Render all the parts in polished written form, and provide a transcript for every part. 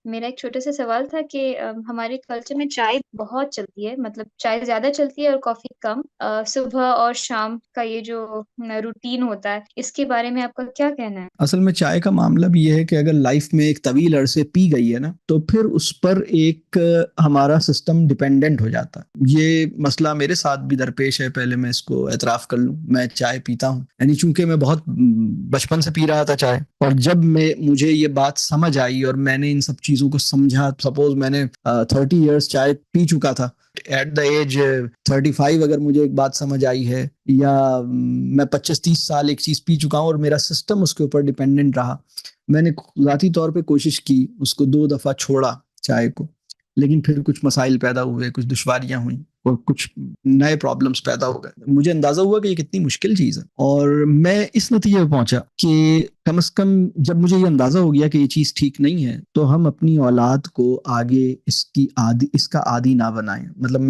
میرا ایک چھوٹا سا سوال تھا کہ ہمارے کلچر میں چائے بہت چلتی ہے، مطلب چائے زیادہ چلتی ہے اور کافی کم۔ صبح اور شام کا یہ جو روٹین ہوتا ہے، اس کے بارے میں آپ کا کیا کہنا ہے؟ اصل میں چائے کا معاملہ بھی یہ ہے کہ اگر لائف میں ایک طویل عرصے پی گئی ہے نا تو پھر اس پر ایک ہمارا سسٹم ڈیپینڈنٹ ہو جاتا ہے۔ یہ مسئلہ میرے ساتھ بھی درپیش ہے، پہلے میں اس کو اعتراف کر لوں، میں چائے پیتا ہوں، یعنی چونکہ میں بہت بچپن سے پی رہا تھا چائے، اور جب مجھے یہ بات سمجھ آئی اور میں نے ان سب چیزوں کو سمجھا، سپوز میں نے 30 ایئرس چائے پی چکا تھا، ایٹ دا ایج 35 اگر مجھے ایک بات سمجھ آئی ہے، یا میں 25-30 سال ایک چیز پی چکا ہوں اور میرا سسٹم اس کے اوپر ڈیپینڈنٹ رہا، میں نے ذاتی طور پہ کوشش کی، اس کو 2 دفعہ چھوڑا چائے کو، لیکن پھر کچھ مسائل پیدا ہوئے، کچھ دشواریاں ہوئیں اور کچھ نئے پرابلمز پیدا ہو گئے۔ مجھے اندازہ ہوا کہ یہ کتنی مشکل چیز ہے، اور میں اس نتیجے پہ پہنچا کہ کم از کم جب مجھے یہ اندازہ ہو گیا کہ یہ چیز ٹھیک نہیں ہے تو ہم اپنی اولاد کو آگے اس کا عادی نہ بنائیں۔ مطلب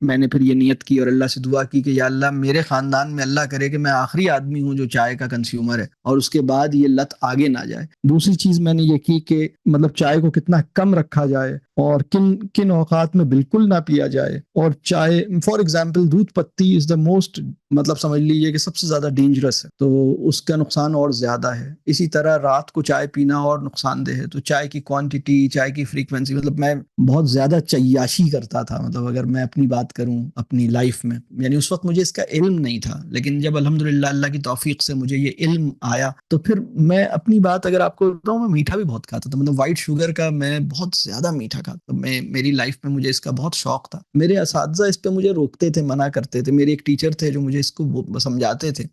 میں نے پھر یہ نیت کی اور اللہ سے دعا کی کہ یا اللہ میرے خاندان میں اللہ کرے کہ میں آخری آدمی ہوں جو چائے کا کنزیومر ہے، اور اس کے بعد یہ لت آگے نہ جائے۔ دوسری چیز میں نے یہ کی کہ مطلب چائے کو کتنا کم رکھا جائے اور کن اوقات میں بالکل نہ پیا جائے، اور چائے فار ایگزامپل دودھ پتی از دا موسٹ، مطلب سمجھ لیجیے کہ سب سے زیادہ ڈینجرس ہے، تو اس کا نقصان اور زیادہ ہے۔ اسی طرح رات کو چائے پینا اور نقصان دہ ہے، تو چائے کی کوانٹٹی، چائے کی فریکوینسی، مطلب میں بہت زیادہ چیاشی کرتا تھا، مطلب اگر میں اپنی بات کروں اپنی لائف میں، یعنی اس وقت مجھے اس کا علم نہیں تھا، لیکن جب الحمدللہ اللہ کی توفیق سے مجھے یہ علم آیا تو پھر میں اپنی بات اگر آپ کو بتاؤں، میں میٹھا بھی بہت کھاتا تھا، مطلب وائٹ شوگر کا میں بہت زیادہ میٹھا کھاتا، میری لائف میں مجھے اس کا بہت شوق تھا۔ میرے اساتذہ اس پہ مجھے روکتے تھے، منع کرتے تھے، میرے ایک ٹیچر تھے جو مجھے اس کو سمجھاتے تھے،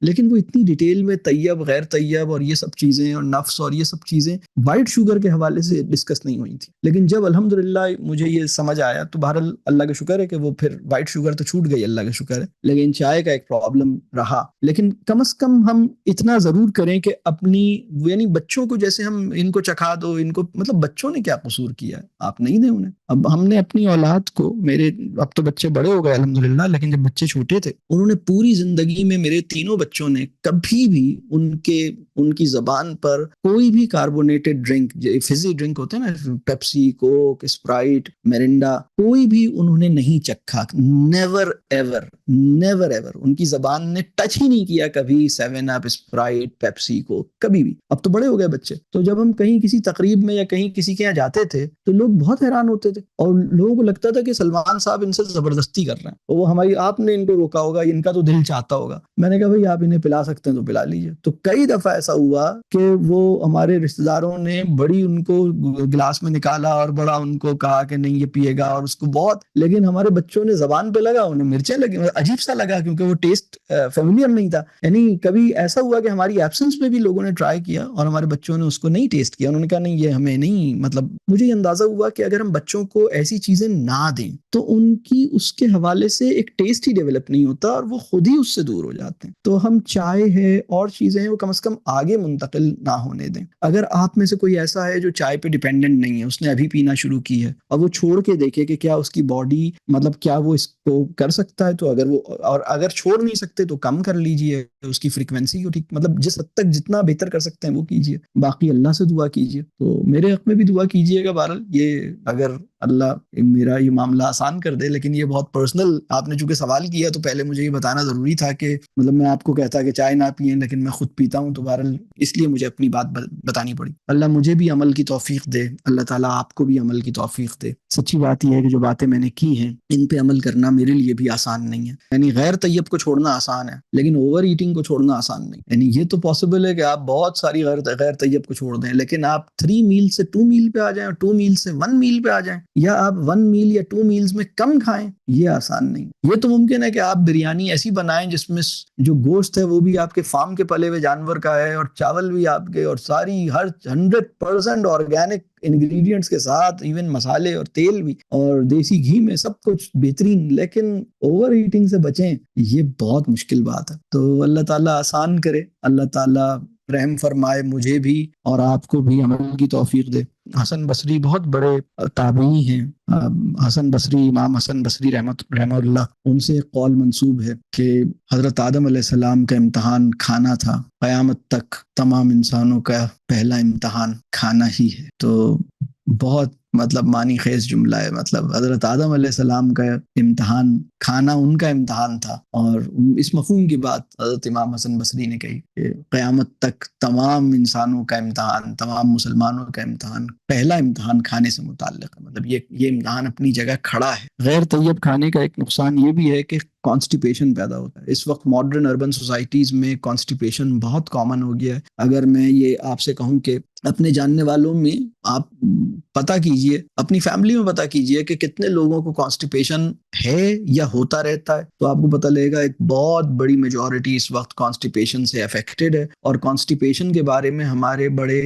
لیکن وہ اتنی ڈیٹیل میں طیب غیر طیب اور یہ سب چیزیں اور نفس اور یہ سب چیزیں وائٹ شوگر کے حوالے سے ڈسکس نہیں ہوئی تھی۔ لیکن جب الحمدللہ مجھے یہ سمجھ آیا تو بہرحال اللہ کا شکر ہے کہ وہ پھر وائٹ شوگر تو چھوٹ گئی، اللہ کا شکر ہے، لیکن چائے کا ایک پرابلم رہا۔ لیکن کم از کم ہم اتنا ضرور کریں کہ اپنی، یعنی بچوں کو جیسے ہم ان کو چکھا دو، ان کو، مطلب بچوں نے کیا قصور کیا ہے، آپ نہیں دیں انہیں۔ اب ہم نے اپنی اولاد کو، میرے اب تو بچے بڑے ہو گئے الحمدللہ، لیکن جب بچے چھوٹے تھے انہوں نے پوری زندگی میں، میرے تینوں بچوں نے کبھی بھی ان کی زبان پر کوئی بھی کاربونیٹڈ ڈرنک، فزی ڈرنک ہوتے ہیں نا، پیپسی، کوک، اسپرائٹ، مرنڈا، کوئی بھی انہوں نے نہیں چکھا، نیور ایور، نیور ایور، ان کی زبان نے ٹچ ہی نہیں کیا کبھی 7 اپ، اسپرائٹ، پیپسی کو، کبھی بھی۔ اب تو بڑے ہو گئے بچے، تو جب ہم کہیں کسی تقریب میں یا کہیں کسی کے یہاں جاتے تھے تو لوگ بہت حیران ہوتے تھے، اور لوگوں کو لگتا تھا کہ سلمان صاحب ان سے زبردستی کر رہے ہیں، اور وہ ہماری، آپ نے ان کو روکا ہوگا، ان کا تو دل چاہتا ہوگا۔ میں نے کہا بھائی آپ انہیں پلا سکتے ہیں تو پلا لیجئے۔ تو کئی دفعہ ایسا ہوا کہ وہ ہمارے رشتہ داروں نے بڑی ان کو گلاس میں نکالا اور بڑا ان کو کہا کہ نہیں یہ پیے گا، اور اس کو بہت، لیکن ہمارے بچوں نے زبان پہ لگا، انہیں مرچیں لگی، عجیب سا لگا کیونکہ وہ ٹیسٹ فیملیئر نہیں تھا۔ یعنی کبھی ایسا ہوا کہ ہماری ایبسنس میں بھی لوگوں نے ٹرائی کیا اور ہمارے بچوں نے اس کو نہیں ٹیسٹ کیا، انہوں نے کہا نہیں یہ ہمیں نہیں، مطلب مجھے یہ اندازہ ہوا کہ اگر ہم بچوں کو ایسی چیزیں نہ دیں تو ان کی اس کے حوالے سے ایک ٹیسٹ ہی ڈیولپ نہیں ہوتا اور وہ خود ہی اس سے دور ہو جاتے ہیں۔ تو ہم چائے ہے اور چیزیں ہیں وہ کم از کم آگے منتقل نہ ہونے دیں۔ اگر آپ میں سے کوئی ایسا ہے جو چائے پہ ڈیپینڈنٹ نہیں ہے، اس نے ابھی پینا شروع کی ہے، اور وہ چھوڑ کے دیکھے کہ کیا اس کی باڈی، مطلب کیا وہ اس کو کر سکتا ہے، تو اگر چھوڑ نہیں سکتے تو کم کر لیجئے اس کی فریکوینسی کو، ٹھیک، مطلب جس حد تک جتنا بہتر کر سکتے ہیں وہ کیجئے، باقی اللہ سے دعا کیجئے۔ تو میرے حق میں بھی دعا کیجئے گا، بہرحال یہ اگر اللہ میرا یہ معاملہ آسان کر دے، لیکن یہ بہت پرسنل، آپ نے چونکہ سوال کیا تو پہلے مجھے یہ بتانا ضروری تھا کہ مطلب میں آپ کو کہتا کہ چائے نہ پئیں، لیکن میں خود پیتا ہوں، تو بہرحال اس لیے مجھے اپنی بات بتانی پڑی۔ اللہ مجھے بھی عمل کی توفیق دے، اللہ تعالیٰ آپ کو بھی عمل کی توفیق دے۔ سچی بات یہ ہے کہ جو باتیں میں نے کی ہیں ان پہ عمل کرنا میرے لیے بھی آسان نہیں ہے، یعنی غیر طیب کو چھوڑنا آسان ہے لیکن اوور ایٹنگ کو چھوڑنا آسان نہیں۔ یعنی یہ تو پاسبل ہے کہ آپ بہت ساری غیر طیب کو چھوڑ دیں، لیکن آپ 3 میل سے 2 میل پہ آ جائیں اور 2 میل سے 1 میل پہ آ جائیں، یا آپ 1 میل یا 2 میلز میں کم کھائیں، یہ آسان نہیں۔ یہ تو ممکن ہے کہ آپ بریانی ایسی بنائیں جس میں جو گوشت ہے وہ بھی آپ کے فارم کے پلے ہوئے جانور کا ہے، اور چاول بھی آپ کے، اور ساری ہر 100% آرگینک انگریڈینٹس کے ساتھ، ایون مسالے اور تیل بھی، اور دیسی گھی میں سب کچھ بہترین، لیکن اوور ایٹنگ سے بچیں، یہ بہت مشکل بات ہے۔ تو اللہ تعالیٰ آسان کرے، اللہ تعالیٰ رحم فرمائے مجھے بھی اور آپ کو بھی عمل کی توفیق دے۔ حسن بصری بہت بڑے تابعی ہیں، حسن بصری، امام حسن بصری رحمہ اللہ، ان سے ایک قول منسوب ہے کہ حضرت آدم علیہ السلام کا امتحان کھانا تھا، قیامت تک تمام انسانوں کا پہلا امتحان کھانا ہی ہے۔ تو بہت مطلب معنی خیز جملہ ہے. مطلب حضرت آدم علیہ السلام کا امتحان کھانا ان کا امتحان تھا، اور اس مفہوم کی بات حضرت امام حسن بصری نے کہی کہ قیامت تک تمام انسانوں کا امتحان، تمام مسلمانوں کا امتحان، پہلا امتحان کھانے سے متعلق ہے. مطلب یہ امتحان اپنی جگہ کھڑا ہے. غیر طیب کھانے کا ایک نقصان یہ بھی ہے کہ کانسٹیپیشن پیدا ہوتا ہے. اس وقت ماڈرن اربن سوسائٹیز میں کانسٹیپیشن بہت کامن ہو گیا ہے. اگر میں یہ آپ سے کہوں کہ اپنے جاننے والوں میں آپ پتہ کیجئے، اپنی فیملی میں پتہ کیجئے کہ کتنے لوگوں کو کانسٹیپیشن ہے یا ہوتا رہتا ہے، تو آپ کو پتہ لگے گا ایک بہت بڑی میجورٹی اس وقت کانسٹیپیشن سے افیکٹڈ ہے. اور کانسٹیپیشن کے بارے میں ہمارے بڑے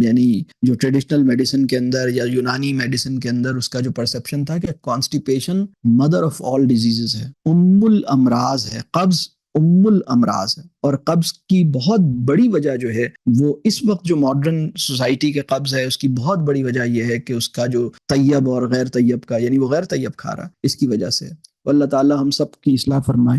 یعنی جو ٹریڈیشنل میڈیسن کے اندر یا یونانی میڈیسن کے اندر اس کا جو پرسپشن تھا کہ constipation mother of all diseases ہے، الامراض ہے. قبض الامراض ہے، اور قبض کی بہت بڑی وجہ جو ہے وہ اس وقت جو ماڈرن سوسائٹی کے قبض ہے، اس کی بہت بڑی وجہ یہ ہے کہ اس کا جو طیب اور غیر طیب کا، یعنی وہ غیر طیب کھا رہا، اس کی وجہ سے. اللہ تعالی ہم سب کی اصلاح فرمائے.